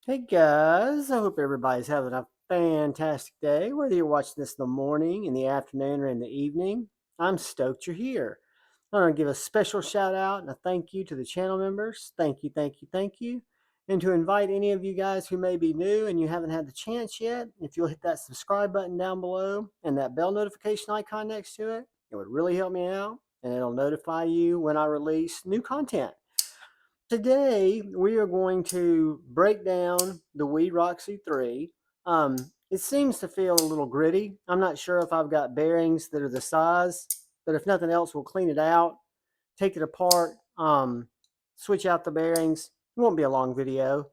Hey guys, I hope everybody's having a fantastic day. Whether you're watching this in the morning, in the afternoon, or in the evening, I'm stoked you're here. I want to give a special shout out and a thank you to the channel members. Thank you, thank you, thank you. And to invite any of you guys who may be new and you haven't had the chance yet, if you'll hit that subscribe button down below and that bell notification icon next to it, it would really help me out and it'll notify you when I release new content. Today, we are going to break down the WE Roxi 3. It seems to feel a little gritty. I'm not sure if I've got bearings that are the size, but if nothing else, we'll clean it out, take it apart, switch out the bearings. It won't be a long video.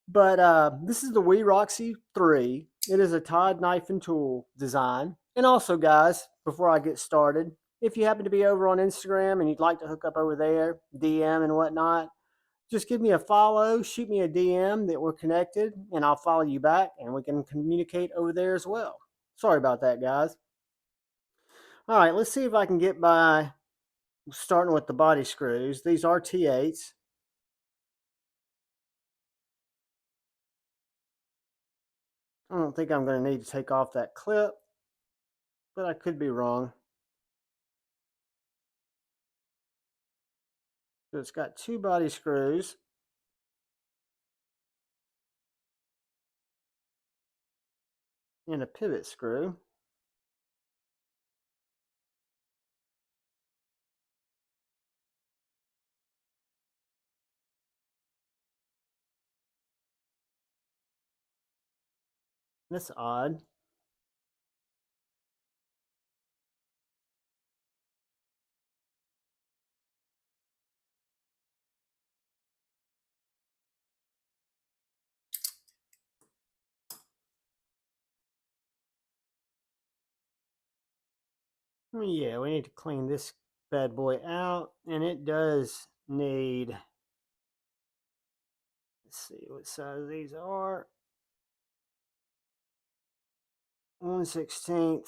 But this is the WE Roxi 3. It is a Todd knife and tool design. And also, guys, before I get started, if you happen to be over on Instagram and you'd like to hook up over there, DM and whatnot, just give me a follow, shoot me a DM that we're connected, and I'll follow you back and we can communicate over there as well. Sorry about that, guys. All right, let's see if I can get by starting with the body screws. These are T8s. I don't think I'm going to need to take off that clip, but I could be wrong. So it's got two body screws. And a pivot screw. That's odd. Yeah, we need to clean this bad boy out, and it does need, let's see what size these are. 1/16.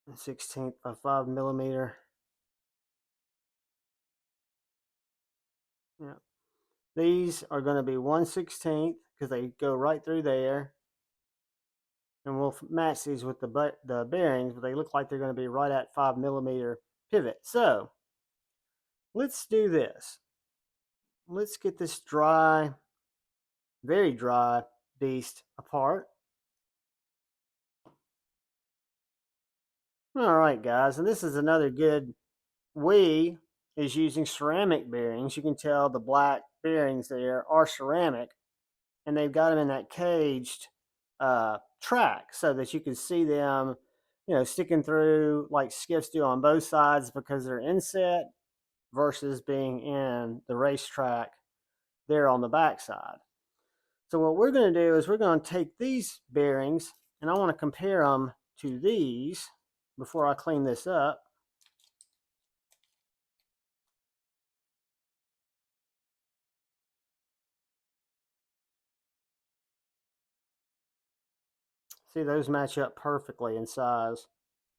And 16th by 5 millimeter. Yeah. These are going to be 1/16 because they go right through there. And we'll match these with the bearings, but they look like they're going to be right at 5 millimeter pivot. So let's do this. Let's get this dry, very dry beast apart. All right, guys, and this is another good. WE is using ceramic bearings. You can tell the black bearings there are ceramic, and they've got them in that caged track so that you can see them, sticking through like skiffs do on both sides because they're inset versus being in the racetrack there on the back side. So what we're going to do is we're going to take these bearings and I want to compare them to these before I clean this up. See, those match up perfectly in size,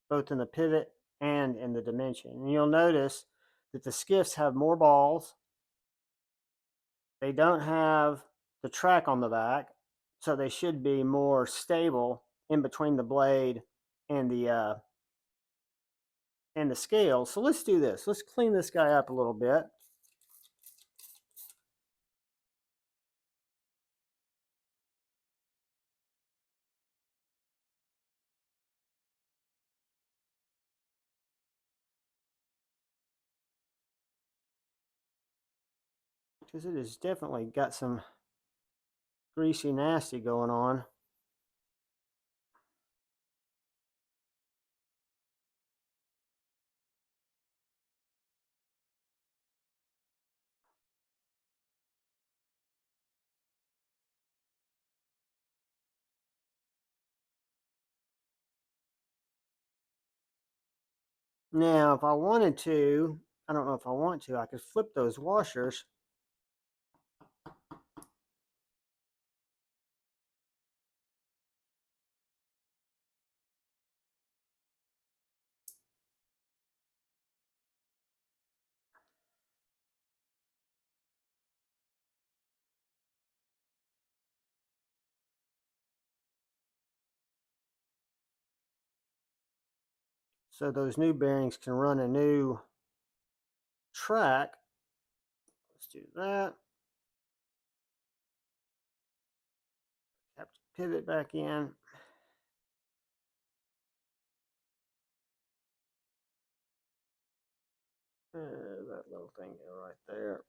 both in the pivot and in the dimension. And you'll notice that the skiffs have more balls. They don't have the track on the back, so they should be more stable in between the blade and the scale. So let's do this. Let's clean this guy up a little bit. Because it has definitely got some greasy nasty going on. Now, if I wanted to, I don't know if I want to, I could flip those washers. so those new bearings can run a new track. Let's do that. Have to pivot back in. That little thing right there.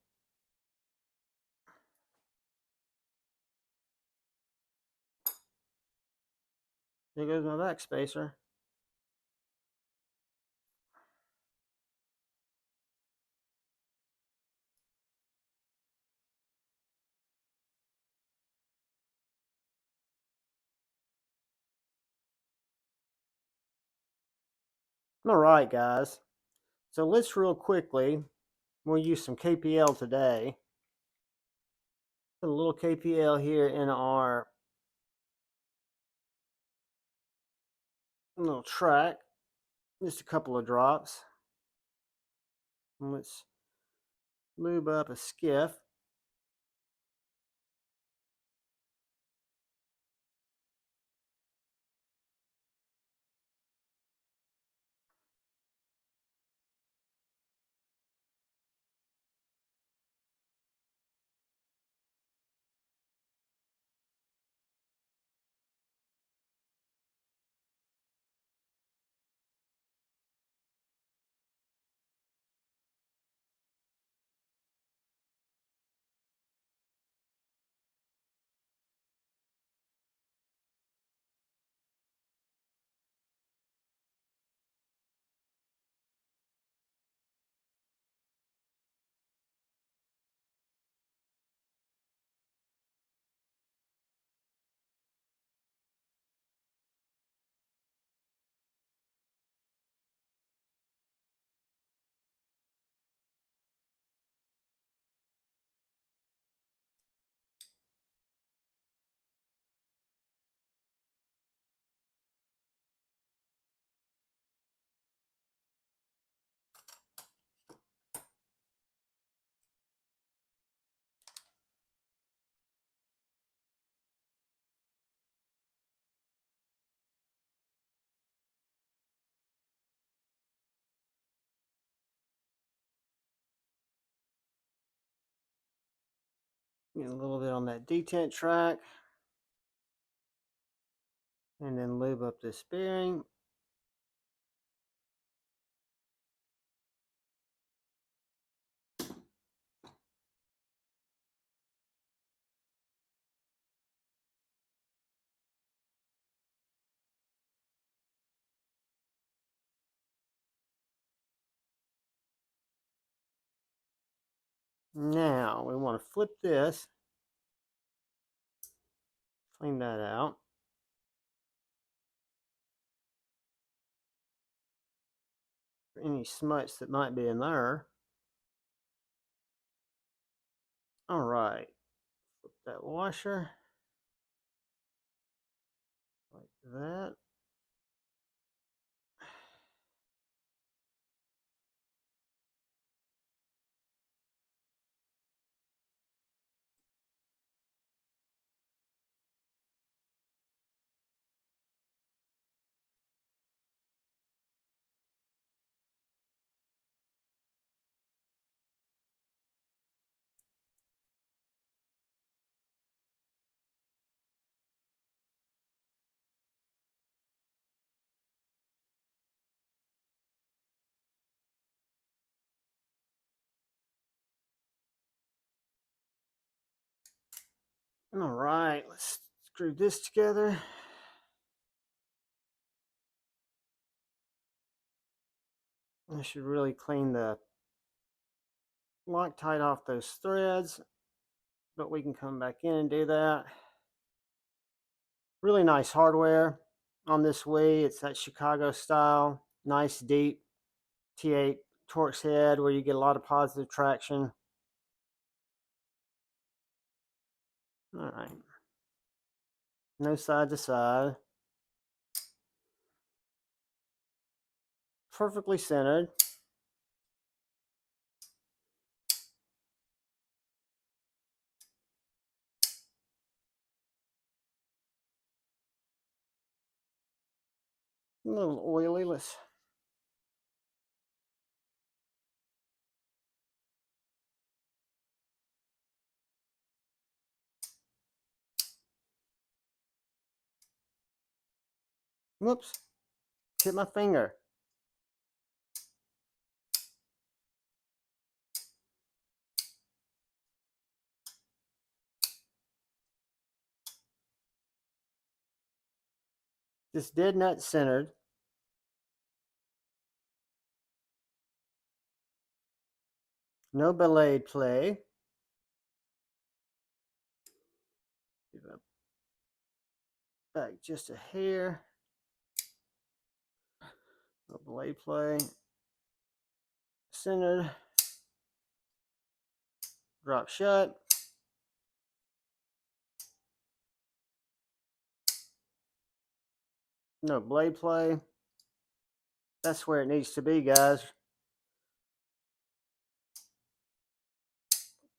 There goes my back spacer. All right, guys. So let's real quickly, we'll use some KPL today. Put a little KPL here in our little track. Just a couple of drops. And let's lube up a skiff. Get a little bit on that detent track. And then lube up this bearing. Now we want to flip this, clean that out. For any smuts that might be in there. All right, flip that washer like that. All right, let's screw this together. I should really clean the Loctite off those threads, but we can come back in and do that. Really nice hardware on this WE. It's that Chicago style, nice deep T8 Torx head where you get a lot of positive traction. All right, no side to side. Perfectly centered. A little oily. Let's Whoops, hit my finger. This dead nut centered. No belayed play. Back just a hair. No belayed play. Centered. Drop shut. No blade play. That's where it needs to be, guys.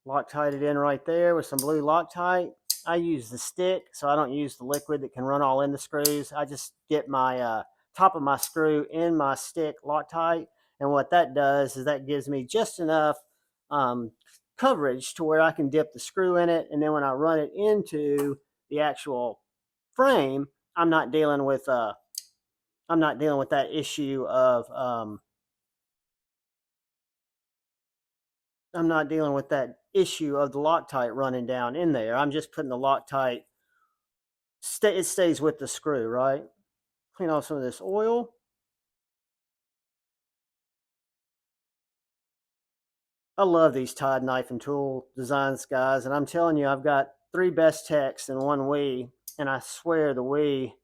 Loctite it in right there with some blue Loctite. I use the stick, so I don't use the liquid that can run all in the screws. I just get my top of my screw in my stick Loctite, and what that does is that gives me just enough coverage to where I can dip the screw in it, and then when I run it into the actual frame, I'm not dealing with that issue of I'm not dealing with that issue of the Loctite running down in there. I'm just putting the Loctite, it stays with the screw, right? Clean off some of this oil. I love these Tide knife and tool designs, guys, and I'm telling you, I've got 3 best techs and 1 WE, and I swear the WE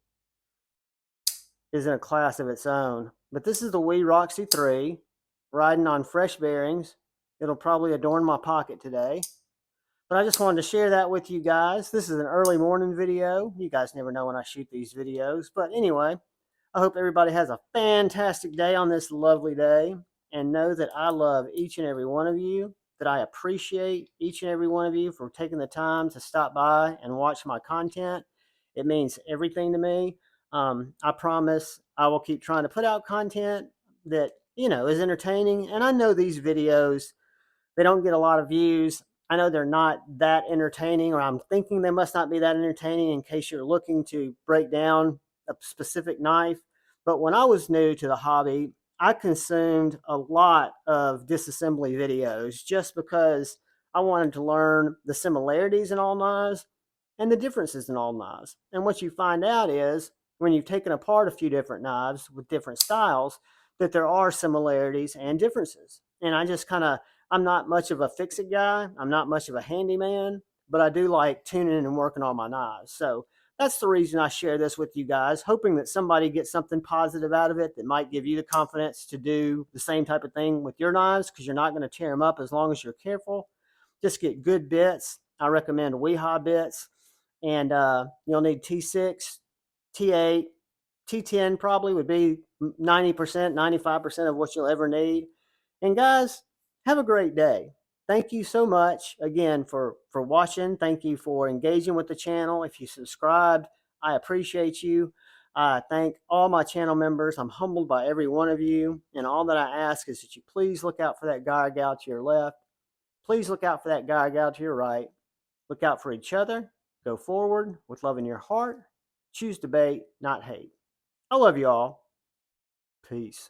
is in a class of its own. But this is the WE Roxi 3, riding on fresh bearings. It'll probably adorn my pocket today. But I just wanted to share that with you guys. This is an early morning video. You guys never know when I shoot these videos. But anyway, I hope everybody has a fantastic day on this lovely day. And know that I love each and every one of you, that I appreciate each and every one of you for taking the time to stop by and watch my content. It means everything to me. I promise I will keep trying to put out content that, is entertaining. And I know these videos, they don't get a lot of views. I know they're not that entertaining, or I'm thinking they must not be that entertaining in case you're looking to break down a specific knife. But when I was new to the hobby, I consumed a lot of disassembly videos just because I wanted to learn the similarities in all knives and the differences in all knives. And what you find out is when you've taken apart a few different knives with different styles, that there are similarities and differences. And I'm not much of a fix-it guy. I'm not much of a handyman, but I do like tuning and working on my knives. So that's the reason I share this with you guys, hoping that somebody gets something positive out of it that might give you the confidence to do the same type of thing with your knives, because you're not going to tear them up as long as you're careful. Just get good bits. I recommend WeHa bits, and you'll need T6, T8, T10 probably would be 90%, 95% of what you'll ever need. And guys, have a great day. Thank you so much again for watching. Thank you for engaging with the channel. If you subscribed, I appreciate you. I thank all my channel members. I'm humbled by every one of you. And all that I ask is that you please look out for that guy or gal to your left. Please look out for that guy or gal to your right. Look out for each other. Go forward with love in your heart. Choose debate, not hate. I love you all. Peace.